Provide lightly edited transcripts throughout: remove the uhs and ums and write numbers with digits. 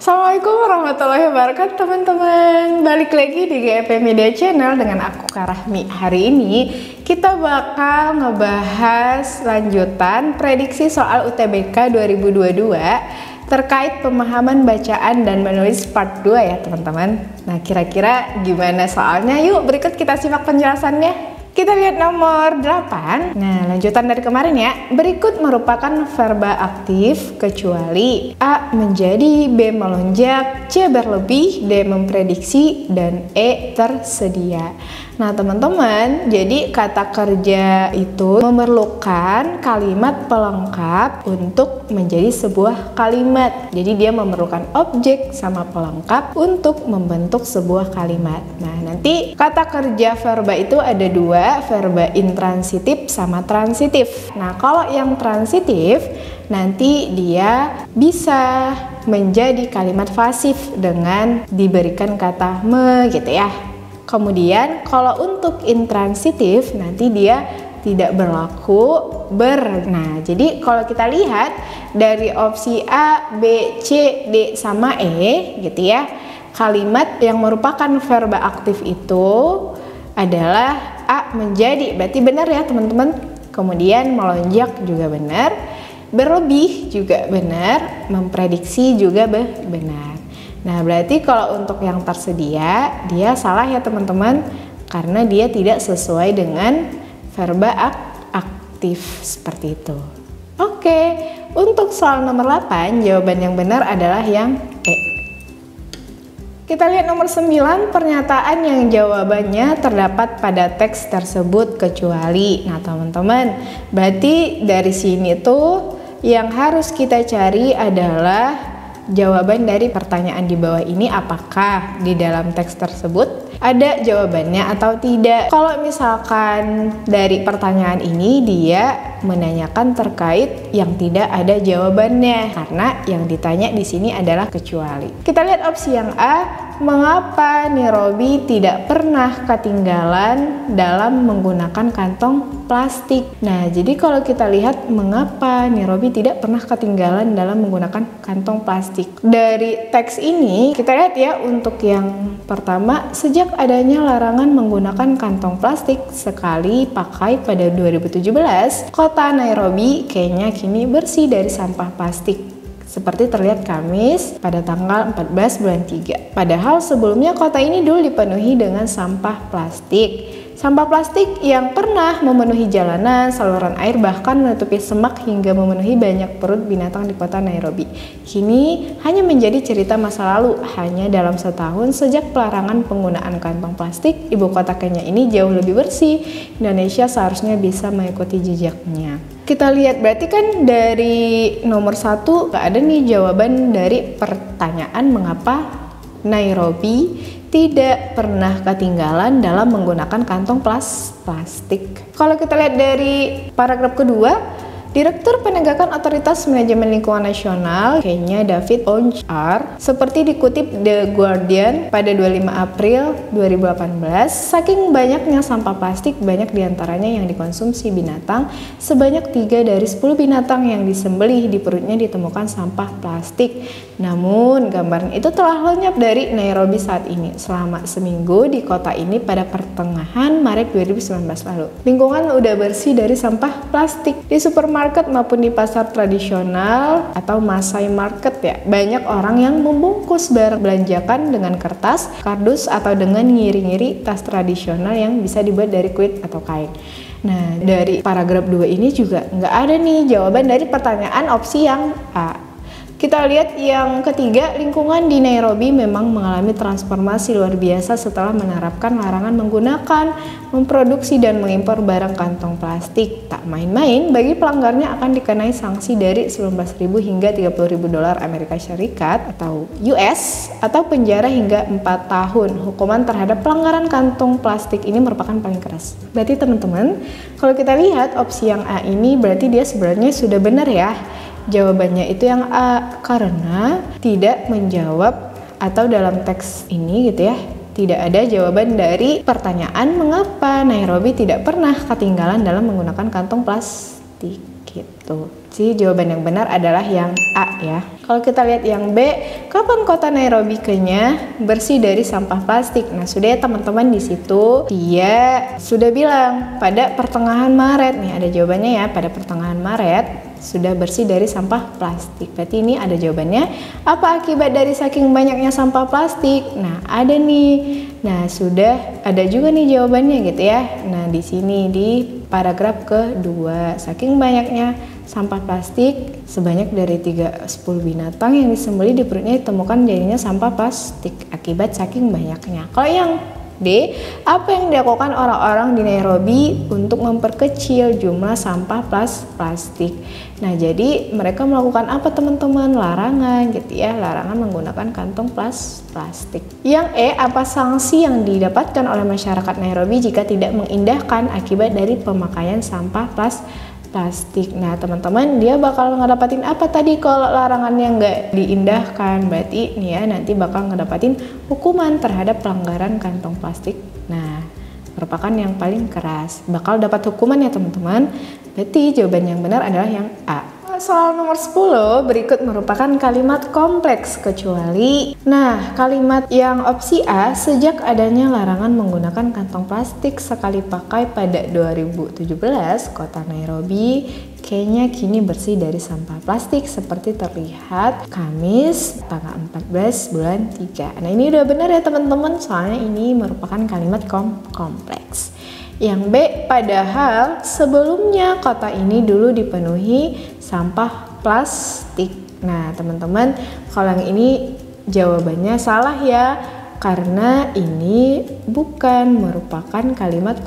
Assalamualaikum warahmatullahi wabarakatuh teman-teman. Balik lagi di GEP Media Channel dengan aku Karahmi. Hari ini kita bakal ngebahas lanjutan prediksi soal UTBK 2022 terkait pemahaman bacaan dan menulis part 2 ya teman-teman. Nah, kira-kira gimana soalnya? Yuk berikut kita simak penjelasannya. Kita lihat nomor 8. Nah, lanjutan dari kemarin ya. Berikut merupakan verba aktif kecuali A menjadi, B melonjak, C berlebih, D memprediksi, dan E tersedia. Nah, teman-teman, jadi kata kerja itu memerlukan kalimat pelengkap untuk menjadi sebuah kalimat. Jadi dia memerlukan objek sama pelengkap untuk membentuk sebuah kalimat. Nah, nanti kata kerja verba itu ada dua, verba intransitif sama transitif. Nah, kalau yang transitif nanti dia bisa menjadi kalimat pasif dengan diberikan kata me gitu ya. Kemudian kalau untuk intransitif nanti dia tidak berlaku ber. Nah, jadi kalau kita lihat dari opsi A, B, C, D sama E gitu ya. Kalimat yang merupakan verba aktif itu adalah A menjadi, berarti benar ya teman-teman. Kemudian melonjak juga benar, berlebih juga benar, memprediksi juga benar. Nah, berarti kalau untuk yang tersedia dia salah ya teman-teman, karena dia tidak sesuai dengan verba aktif seperti itu. Oke, untuk soal nomor 8 jawaban yang benar adalah yang E. Kita lihat nomor 9, pernyataan yang jawabannya terdapat pada teks tersebut kecuali. Nah, teman-teman, berarti dari sini tuh yang harus kita cari adalah jawaban dari pertanyaan di bawah ini, apakah di dalam teks tersebut ada jawabannya atau tidak. Kalau misalkan dari pertanyaan ini dia menanyakan terkait yang tidak ada jawabannya, karena yang ditanya di sini adalah kecuali. Kita lihat opsi yang A, mengapa Nairobi tidak pernah ketinggalan dalam menggunakan kantong plastik. Nah, jadi kalau kita lihat mengapa Nairobi tidak pernah ketinggalan dalam menggunakan kantong plastik. Dari teks ini kita lihat ya, untuk yang pertama, sejak adanya larangan menggunakan kantong plastik sekali pakai pada 2017, kota Nairobi Kenya kini bersih dari sampah plastik. Seperti terlihat Kamis pada tanggal 14 bulan 3. Padahal sebelumnya kota ini dulu dipenuhi dengan sampah plastik. Sampah plastik yang pernah memenuhi jalanan, saluran air, bahkan menutupi semak hingga memenuhi banyak perut binatang di kota Nairobi. Kini hanya menjadi cerita masa lalu. Hanya dalam setahun sejak pelarangan penggunaan kantong plastik, ibu kota Kenya ini jauh lebih bersih. Indonesia seharusnya bisa mengikuti jejaknya. Kita lihat berarti kan dari nomor 1 gak ada nih jawaban dari pertanyaan mengapa Nairobi tidak pernah ketinggalan dalam menggunakan kantong plastik. Kalau kita lihat dari paragraf kedua, Direktur Penegakan Otoritas Manajemen Lingkungan Nasional Kenya David Oncar, seperti dikutip The Guardian pada 25 April 2018, saking banyaknya sampah plastik, banyak diantaranya yang dikonsumsi binatang. Sebanyak 3 dari 10 binatang yang disembelih di perutnya ditemukan sampah plastik. Namun gambaran itu telah lenyap dari Nairobi saat ini selama seminggu di kota ini pada pertengahan Maret 2019 lalu. Lingkungan udah bersih dari sampah plastik. Di supermarket maupun di pasar tradisional atau Masai Market ya, banyak orang yang membungkus barang belanjakan dengan kertas, kardus, atau dengan ngiri-ngiri tas tradisional yang bisa dibuat dari kulit atau kain. Nah, dari paragraf 2 ini juga nggak ada nih jawaban dari pertanyaan opsi yang A. Kita lihat yang ketiga, lingkungan di Nairobi memang mengalami transformasi luar biasa setelah menerapkan larangan menggunakan, memproduksi, dan mengimpor barang kantong plastik. Tak main-main, bagi pelanggarnya akan dikenai sanksi dari 19.000 hingga 30.000 dolar Amerika Serikat atau US, atau penjara hingga 4 tahun. Hukuman terhadap pelanggaran kantong plastik ini merupakan paling keras. Berarti teman-teman, kalau kita lihat opsi yang A ini berarti dia sebenarnya sudah benar ya. Jawabannya itu yang A, karena tidak menjawab atau dalam teks ini gitu ya, tidak ada jawaban dari pertanyaan mengapa Nairobi tidak pernah ketinggalan dalam menggunakan kantong plastik gitu. Jadi jawaban yang benar adalah yang A ya. Kalau kita lihat yang B, kapan kota Nairobi Kenya bersih dari sampah plastik? Nah, sudah ya teman-teman, di situ dia sudah bilang pada pertengahan Maret nih, ada jawabannya ya, pada pertengahan Maret sudah bersih dari sampah plastik. Berarti ini ada jawabannya. Apa akibat dari saking banyaknya sampah plastik? Nah, ada nih. Nah, sudah ada juga nih jawabannya gitu ya. Nah, di sini di paragraf kedua, saking banyaknya sampah plastik sebanyak dari 10 binatang yang disembelih di perutnya ditemukan jadinya sampah plastik akibat saking banyaknya. Kalau yang D, apa yang dilakukan orang-orang di Nairobi untuk memperkecil jumlah sampah plastik? Nah, jadi mereka melakukan apa teman-teman? Larangan gitu ya, larangan menggunakan kantong plastik. Yang E, apa sanksi yang didapatkan oleh masyarakat Nairobi jika tidak mengindahkan akibat dari pemakaian sampah plastik? Nah, teman-teman, dia bakal ngedapatin apa tadi kalau larangannya nggak diindahkan? Berarti nih ya, nanti bakal ngedapatin hukuman terhadap pelanggaran kantong plastik. Nah, merupakan yang paling keras. Bakal dapat hukuman ya teman-teman. Berarti jawaban yang benar adalah yang A. Soal nomor 10 berikut merupakan kalimat kompleks kecuali. Nah, kalimat yang opsi A, sejak adanya larangan menggunakan kantong plastik sekali pakai pada 2017, kota Nairobi, Kenya kini bersih dari sampah plastik seperti terlihat Kamis tanggal 14 bulan 3. Nah, ini udah benar ya teman-teman, soalnya ini merupakan kalimat kompleks. Yang B, padahal sebelumnya kota ini dulu dipenuhi sampah plastik. Nah, teman-teman, kalau yang ini jawabannya salah ya, karena ini bukan merupakan kalimat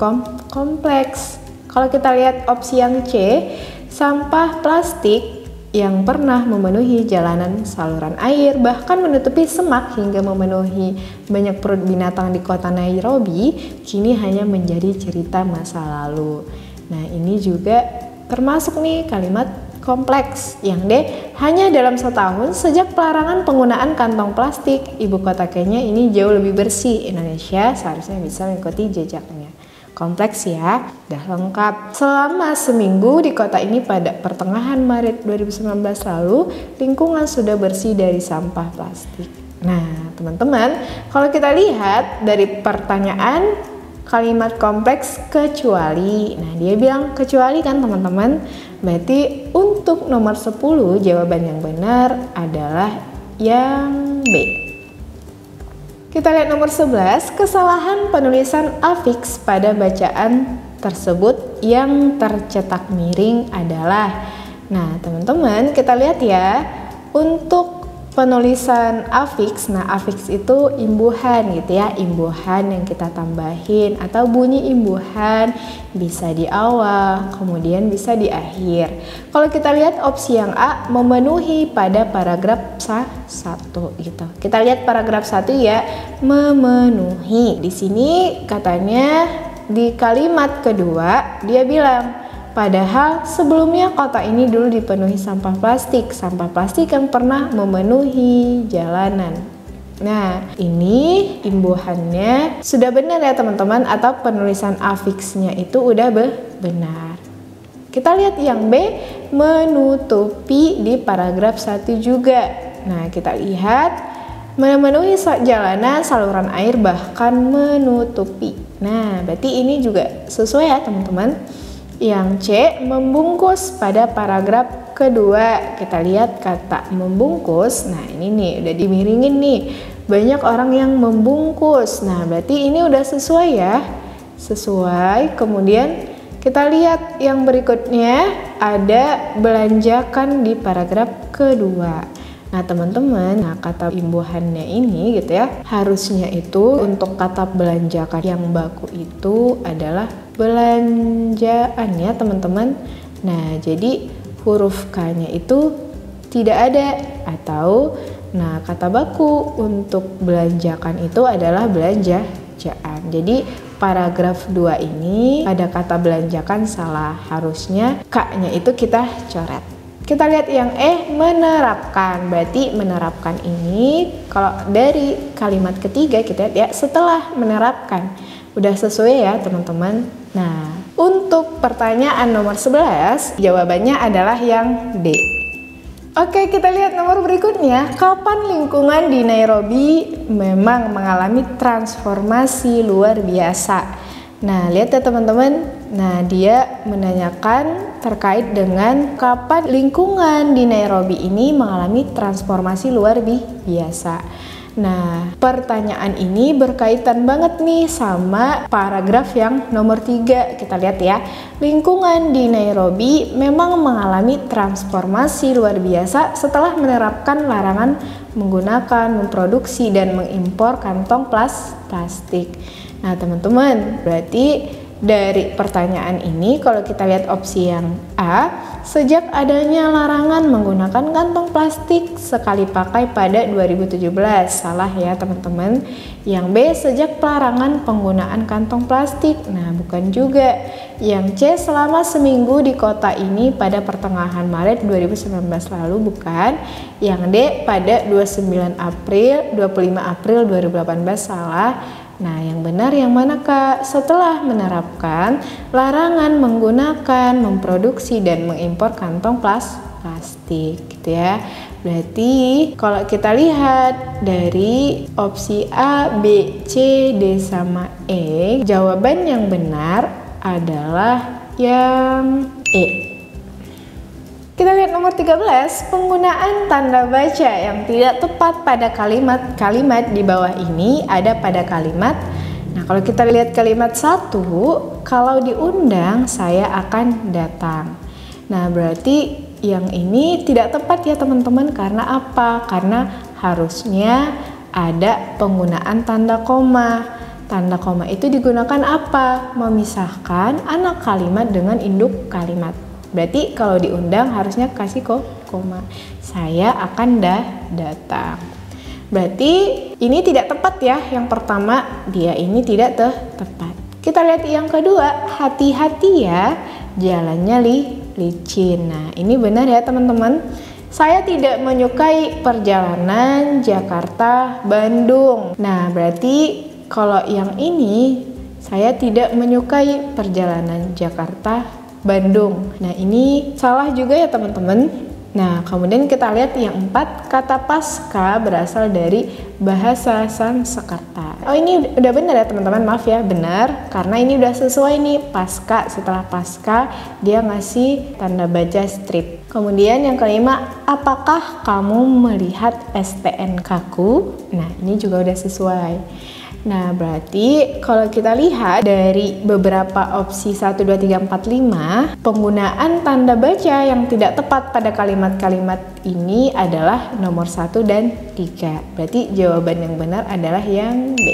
kompleks. Kalau kita lihat opsi yang C, sampah plastik yang pernah memenuhi jalanan, saluran air, bahkan menutupi semak hingga memenuhi banyak perut binatang di kota Nairobi, kini hanya menjadi cerita masa lalu. Nah, ini juga termasuk nih kalimat kompleks. Yang D, hanya dalam setahun sejak pelarangan penggunaan kantong plastik, ibu kota Kenya ini jauh lebih bersih. Indonesia seharusnya bisa mengikuti jejaknya. Kompleks ya, udah lengkap. Selama seminggu di kota ini pada pertengahan Maret 2019 lalu, lingkungan sudah bersih dari sampah plastik. Nah, teman-teman, kalau kita lihat dari pertanyaan kalimat kompleks kecuali. Nah, dia bilang kecuali kan teman-teman. Berarti untuk nomor 10 jawaban yang benar adalah yang B. Kita lihat nomor 11, kesalahan penulisan afiks pada bacaan tersebut yang tercetak miring adalah. Nah, teman-teman, kita lihat ya, untuk penulisan afiks, nah afiks itu imbuhan gitu ya, imbuhan yang kita tambahin atau bunyi imbuhan bisa di awal, kemudian bisa di akhir. Kalau kita lihat opsi yang A, memenuhi pada paragraf 1 gitu. Kita lihat paragraf 1 ya, memenuhi. Di sini katanya di kalimat kedua dia bilang, padahal sebelumnya kota ini dulu dipenuhi sampah plastik yang pernah memenuhi jalanan. Nah, ini imbuhannya sudah benar ya teman-teman, atau penulisan afiksnya itu udah benar. Kita lihat yang B, menutupi di paragraf 1 juga. Nah, kita lihat memenuhi jalanan, saluran air, bahkan menutupi. Nah, berarti ini juga sesuai ya teman-teman. Yang C, membungkus pada paragraf kedua. Kita lihat kata membungkus. Nah, ini nih udah dimiringin nih. Banyak orang yang membungkus. Nah, berarti ini udah sesuai ya. Sesuai. Kemudian kita lihat yang berikutnya ada belanjakan di paragraf kedua. Nah, teman-teman, nah kata imbuhannya ini gitu ya, harusnya itu untuk kata belanjakan yang baku itu adalah belanjaan ya teman-teman. Nah, jadi huruf K-nya itu tidak ada, atau nah kata baku untuk belanjakan itu adalah belanjaan. Jadi paragraf 2 ini ada kata belanjakan salah, harusnya K-nya itu kita coret. Kita lihat yang E, menerapkan. Berarti menerapkan ini kalau dari kalimat ketiga kita lihat ya, setelah menerapkan. Udah sesuai ya teman-teman? Nah, untuk pertanyaan nomor 11, jawabannya adalah yang D. Oke, kita lihat nomor berikutnya. Kapan lingkungan di Nairobi memang mengalami transformasi luar biasa? Nah, lihat ya teman-teman. Nah, dia menanyakan terkait dengan kapan lingkungan di Nairobi ini mengalami transformasi luar biasa. Nah, pertanyaan ini berkaitan banget nih sama paragraf yang nomor 3. Kita lihat ya. Lingkungan di Nairobi memang mengalami transformasi luar biasa setelah menerapkan larangan menggunakan, memproduksi, dan mengimpor kantong plastik. Nah teman-teman, berarti dari pertanyaan ini kalau kita lihat opsi yang A, sejak adanya larangan menggunakan kantong plastik sekali pakai pada 2017, salah ya teman-teman. Yang B, sejak pelarangan penggunaan kantong plastik, nah bukan juga. Yang C, selama seminggu di kota ini pada pertengahan Maret 2019 lalu, bukan. Yang D, pada 25 April 2018, salah. Nah, yang benar yang mana Kak? Setelah menerapkan larangan menggunakan, memproduksi, dan mengimpor kantong plastik gitu ya. Berarti kalau kita lihat dari opsi A, B, C, D, sama E, jawaban yang benar adalah yang E. Kita lihat nomor 13, penggunaan tanda baca yang tidak tepat pada kalimat di bawah ini ada pada kalimat. Nah, kalau kita lihat kalimat 1, kalau diundang saya akan datang. Nah, berarti yang ini tidak tepat ya teman-teman. Karena apa? Karena harusnya ada penggunaan tanda koma. Tanda koma itu digunakan apa? Memisahkan anak kalimat dengan induk kalimat. Berarti kalau diundang harusnya kasih koma. Saya akan datang. Berarti ini tidak tepat ya. Yang pertama, dia ini tidak tepat. Kita lihat yang kedua, hati-hati ya, jalannya licin. Nah, ini benar ya teman-teman. Saya tidak menyukai perjalanan Jakarta-Bandung. Nah, berarti kalau yang ini, saya tidak menyukai perjalanan Jakarta-Bandung. Nah, ini salah juga ya teman-teman. Nah, kemudian kita lihat yang 4, kata pasca berasal dari bahasa Sanskerta. Oh, ini udah benar ya teman-teman, maaf ya, benar. Karena ini udah sesuai nih, pasca, setelah pasca dia ngasih tanda baca strip. Kemudian yang kelima, apakah kamu melihat STNK-ku? Nah, ini juga udah sesuai. Nah, berarti kalau kita lihat dari beberapa opsi 1, 2, 3, 4, 5, penggunaan tanda baca yang tidak tepat pada kalimat-kalimat ini adalah nomor 1 dan 3. Berarti jawaban yang benar adalah yang B.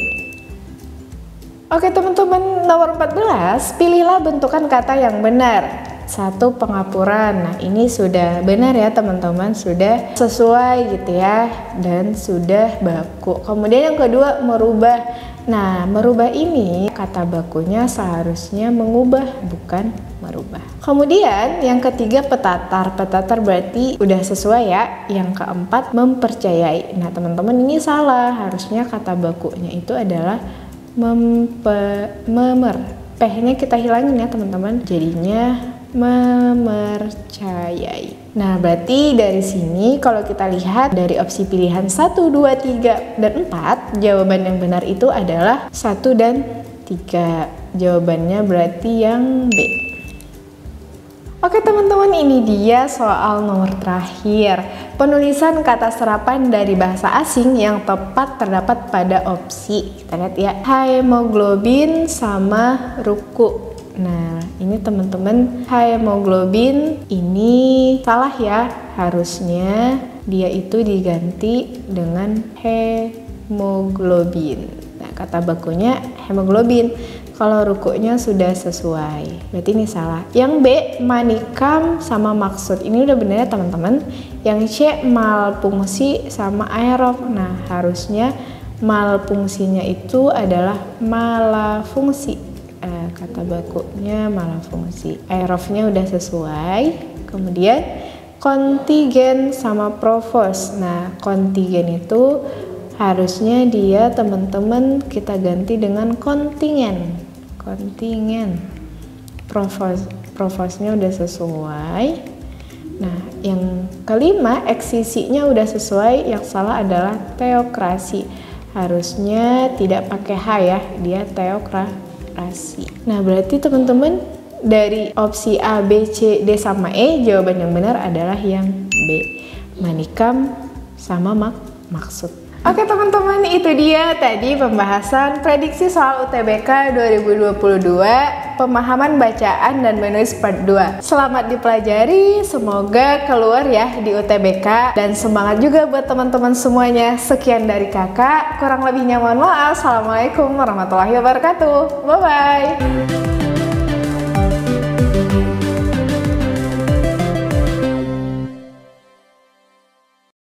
Oke teman-teman, nomor 14, pilihlah bentukan kata yang benar. 1, pengapuran. Nah, ini sudah benar ya teman-teman, sudah sesuai gitu ya, dan sudah baku. Kemudian yang kedua, merubah. Nah, merubah ini kata bakunya seharusnya mengubah, bukan merubah. Kemudian yang ketiga, petatar. Petatar berarti udah sesuai ya. Yang keempat, mempercayai. Nah teman-teman, ini salah, harusnya kata bakunya itu adalah P-nya kita hilangin ya teman-teman, jadinya memercayai. Nah, berarti dari sini kalau kita lihat dari opsi pilihan 1, 2, 3, dan 4, jawaban yang benar itu adalah 1 dan 3. Jawabannya berarti yang B. Oke teman-teman, ini dia soal nomor terakhir. Penulisan kata serapan dari bahasa asing yang tepat terdapat pada opsi. Kita lihat ya, hemoglobin sama ruku. Nah, ini teman-teman, hemoglobin ini salah ya. Harusnya dia itu diganti dengan hemoglobin. Nah, kata bakunya hemoglobin. Kalau rukunya sudah sesuai, berarti ini salah. Yang B, manikam sama maksud. Ini udah benar ya teman-teman. Yang C, malfungsi sama aerob. Nah, harusnya malfungsinya itu adalah malafungsi. Kata bakunya malafungsi. Aerofnya udah sesuai. Kemudian kontingen sama provos. Nah, kontingen itu Harusnya dia teman-teman kita ganti dengan kontingen. Provosnya udah sesuai. Nah, yang kelima eksisinya udah sesuai, yang salah adalah teokrasi. Harusnya tidak pakai H ya, dia teokrasi. Nah, berarti teman-teman dari opsi A, B, C, D sama E, jawaban yang benar adalah yang B. Manikam sama maksud. Oke teman-teman, itu dia tadi pembahasan prediksi soal UTBK 2022, pemahaman bacaan dan menulis part 2. Selamat dipelajari, semoga keluar ya di UTBK, dan semangat juga buat teman-teman semuanya. Sekian dari kakak, kurang lebihnya mohon maaf. Assalamualaikum warahmatullahi wabarakatuh. Bye-bye.